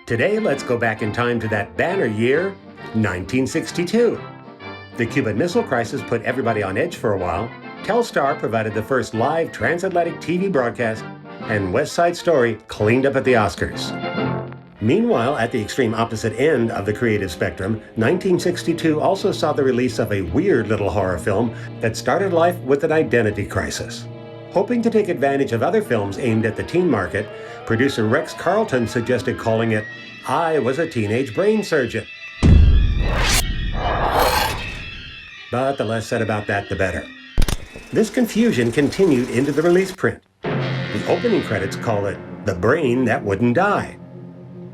Today, let's go back in time to that banner year, 1962. The Cuban Missile Crisis put everybody on edge for a while. Telstar provided the first live transatlantic TV broadcast, and West Side Story cleaned up at the Oscars. Meanwhile, at the extreme opposite end of the creative spectrum, 1962 also saw the release of a weird little horror film that started life with an identity crisis. Hoping to take advantage of other films aimed at the teen market, producer Rex Carlton suggested calling it I Was a Teenage Brain Surgeon. But the less said about that, the better. This confusion continued into the release print. The opening credits call it The Brain That Wouldn't Die.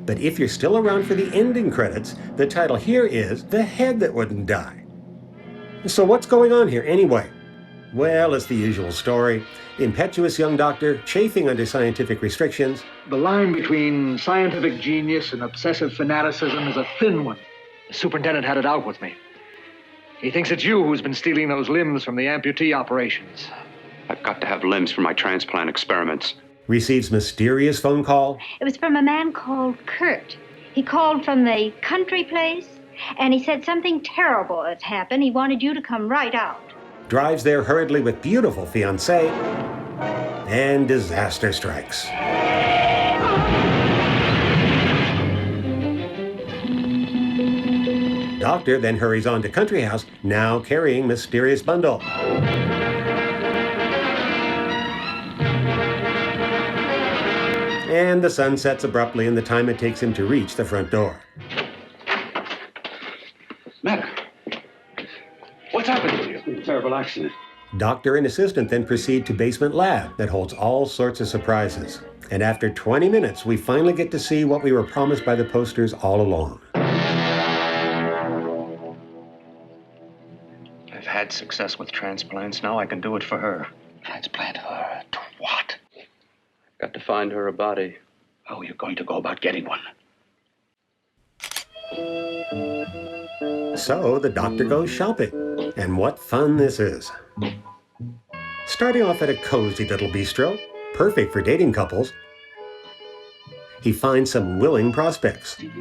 But if you're still around for the ending credits, the title here is The Head That Wouldn't Die. So what's going on here anyway? Well, it's the usual story. Impetuous young doctor, chafing under scientific restrictions. The line between scientific genius and obsessive fanaticism is a thin one. The superintendent had it out with me. He thinks it's you who's been stealing those limbs from the amputee operations. I've got to have limbs for my transplant experiments. Receives mysterious phone call. It was from a man called Kurt. He called from the country place, and he said something terrible had happened. He wanted you to come right out. Drives there hurriedly with beautiful fiancée, and disaster strikes. Doctor then hurries on to country house, now carrying mysterious bundle. And the sun sets abruptly in the time it takes him to reach the front door. Mac, what's happened to you? Terrible accident. Doctor and assistant then proceed to basement lab that holds all sorts of surprises. And after 20 minutes, we finally get to see what we were promised by the posters all along. I've had success with transplants. Now I can do it for her. Transplant her to what? Got to find her a body. How are you going to go about getting one? So the doctor goes shopping. And what fun this is. Starting off at a cozy little bistro, perfect for dating couples, he finds some willing prospects. Well,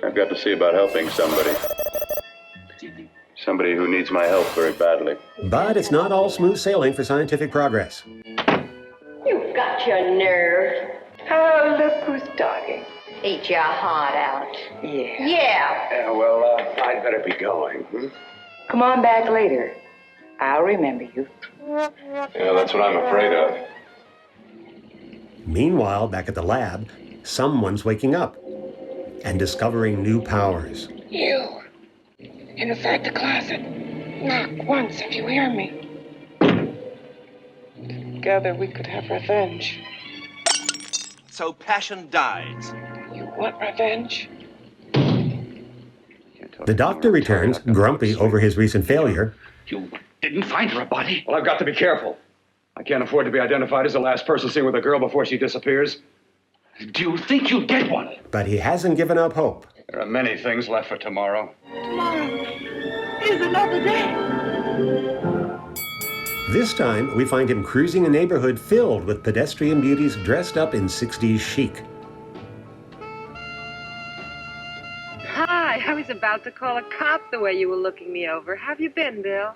I've got to see about helping somebody. Somebody who needs my help very badly. But it's not all smooth sailing for scientific progress. You've got your nerve. Oh, look who's talking. Eat your heart out. Yeah. Yeah. Well, I'd better be going. Come on back later. I'll remember you. Yeah, that's what I'm afraid of. Meanwhile, back at the lab, someone's waking up and discovering new powers. You. Inside the closet. Knock once if you hear me. Together we could have revenge. So passion dies. You want revenge? The doctor returns, grumpy over his recent failure. You didn't find her a body? Well, I've got to be careful. I can't afford to be identified as the last person seen with a girl before she disappears. Do you think you'll get one? But he hasn't given up hope. There are many things left for tomorrow. Tomorrow is another day. This time, we find him cruising a neighborhood filled with pedestrian beauties dressed up in 60s chic. Hi, I was about to call a cop the way you were looking me over. How have you been, Bill?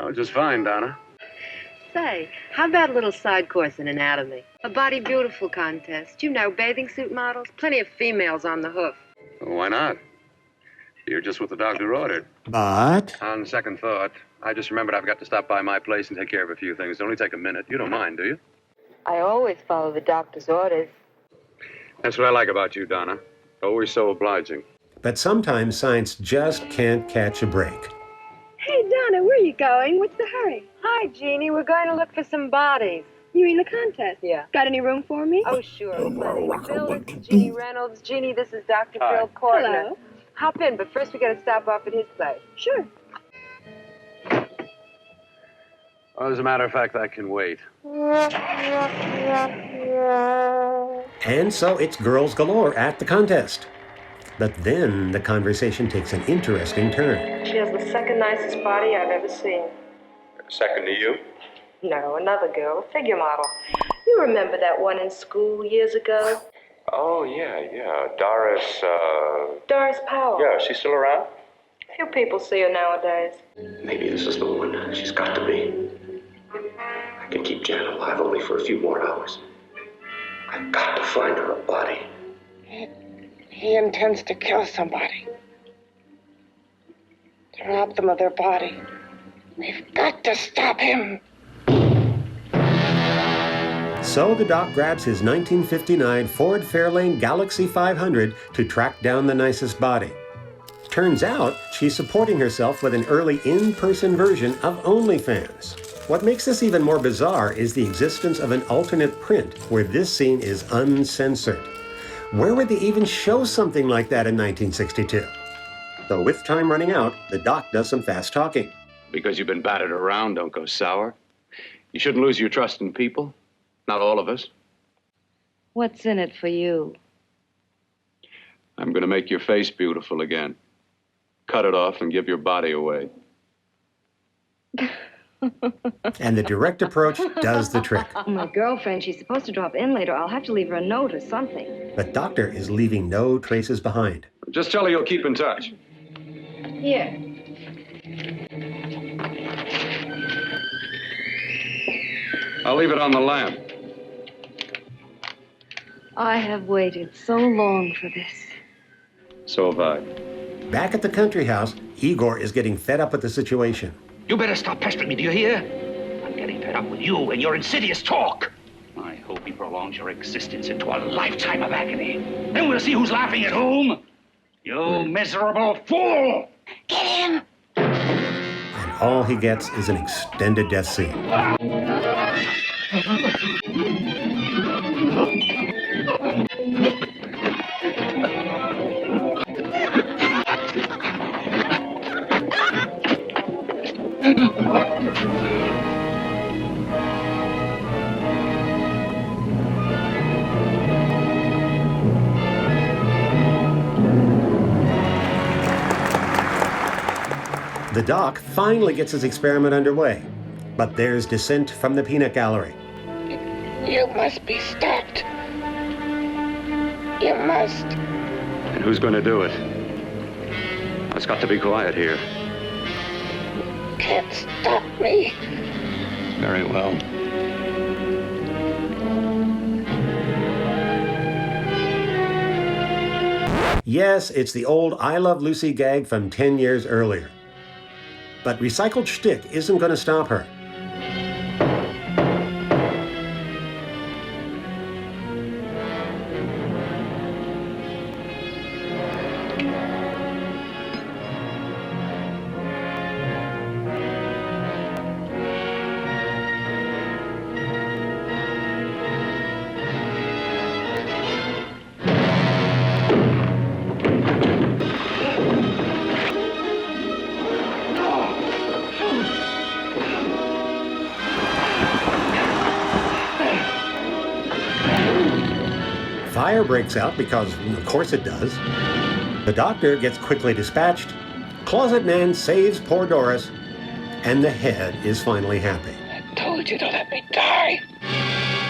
Oh, just fine, Donna. Say, how about a little side course in anatomy? A body beautiful contest. You know, bathing suit models. Plenty of females on the hoof. Well, why not? You're just what the doctor ordered. But On second thought, I just remembered I've got to stop by my place and take care of a few things. It'll only take a minute. You don't mind, do you? I always follow the doctor's orders. That's what I like about you, Donna. Always so obliging. But sometimes science just can't catch a break. Hey, Donna, where are you going? What's the hurry? Hi, Jeannie. We're going to look for some bodies. You mean the contest? Yeah. Got any room for me? Oh, sure. Plenty. Bill, this is Jeannie Reynolds. Jeannie, this is Dr. Hi. Bill Cortner. Hello. Hop in, but first we got to stop off at his place. Sure. Well, as a matter of fact, I can wait. And so it's girls galore at the contest. But then the conversation takes an interesting turn. She has the second nicest body I've ever seen. Second to you? No, another girl, a figure model. You remember that one in school years ago? Oh, yeah. Doris, Doris Powell. Yeah, she's still around? Few people see her nowadays. Maybe this is the one. She's got to be. I can keep Jan alive only for a few more hours. I've got to find her a body. He intends to kill somebody. To rob them of their body. We've got to stop him. So the doc grabs his 1959 Ford Fairlane Galaxy 500 to track down the nicest body. Turns out she's supporting herself with an early in-person version of OnlyFans. What makes this even more bizarre is the existence of an alternate print where this scene is uncensored. Where would they even show something like that in 1962? So with time running out, the doc does some fast talking. Because you've been battered around, don't go sour. You shouldn't lose your trust in people. Not all of us. What's in it for you? I'm going to make your face beautiful again. Cut it off and give your body away. And the direct approach does the trick. My girlfriend, she's supposed to drop in later. I'll have to leave her a note or something. The doctor is leaving no traces behind. Just tell her you'll keep in touch. Here. I'll leave it on the lamp. I have waited so long for this. So have I. Back at the country house, Igor is getting fed up with the situation. You better stop pestering me, do you hear? I'm getting fed up with you and your insidious talk. I hope he prolongs your existence into a lifetime of agony. Then we'll see who's laughing at whom. You miserable fool! Get him! And all he gets is an extended death scene. The doc finally gets his experiment underway, but there's dissent from the peanut gallery. You must be stopped. You must. And who's going to do it? It's got to be quiet here. Can't stop me. Very well. Yes, it's the old I Love Lucy gag from 10 years earlier. But recycled shtick isn't going to stop her. Fire breaks out because, of course it does. The doctor gets quickly dispatched. Closet man saves poor Doris. And the head is finally happy. I told you to let me die.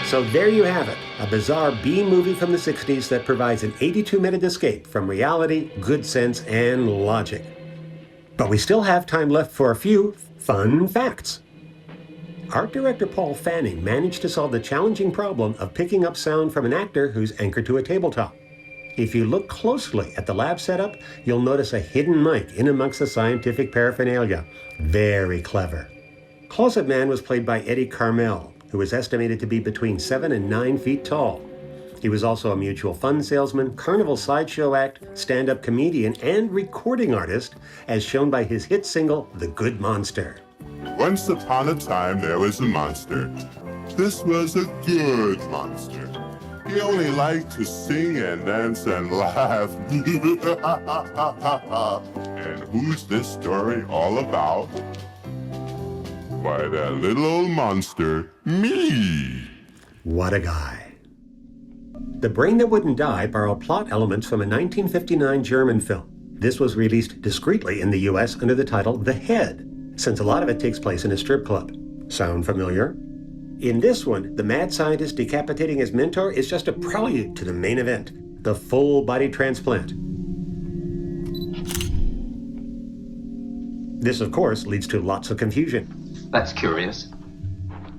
So there you have it, a bizarre B-movie from the 60s that provides an 82-minute escape from reality, good sense, and logic. But we still have time left for a few fun facts. Art director Paul Fanning managed to solve the challenging problem of picking up sound from an actor who's anchored to a tabletop. If you look closely at the lab setup, you'll notice a hidden mic in amongst the scientific paraphernalia. Very clever. Closet Man was played by Eddie Carmel, who is estimated to be between 7 and 9 feet tall. He was also a mutual fund salesman, carnival sideshow act, stand-up comedian, and recording artist, as shown by his hit single, The Good Monster. Once upon a time, there was a monster. This was a good monster. He only liked to sing and dance and laugh. And who's this story all about? Why, that little old monster, me. What a guy. The Brain That Wouldn't Die borrowed plot elements from a 1959 German film. This was released discreetly in the US under the title The Head, since a lot of it takes place in a strip club. Sound familiar? In this one, the mad scientist decapitating his mentor is just a prelude to the main event, the full body transplant. This, of course, leads to lots of confusion. That's curious.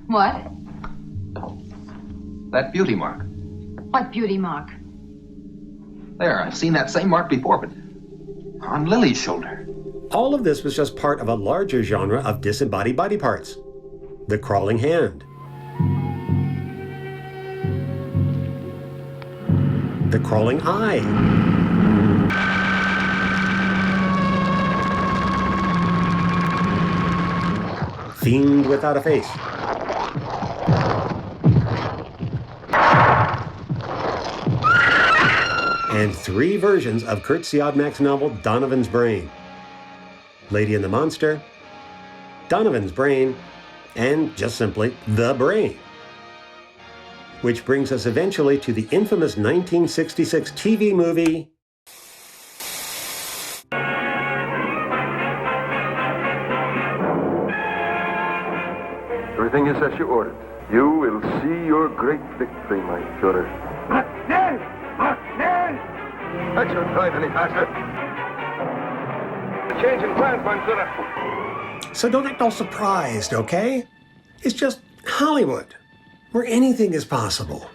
What? That beauty mark. What beauty mark? There, I've seen that same mark before, but on Lily's shoulder. All of this was just part of a larger genre of disembodied body parts. The crawling hand. The crawling eye. Fiend without a face. And 3 versions of Curt Siodmak's novel Donovan's Brain. Lady and the Monster, Donovan's Brain, and just simply The Brain. Which brings us eventually to the infamous 1966 TV movie, Everything is as you ordered. You will see your great victory, my Führer. I shouldn't drive any faster. Change in plans, mein Führer. So don't act all surprised, okay? It's just Hollywood, where anything is possible.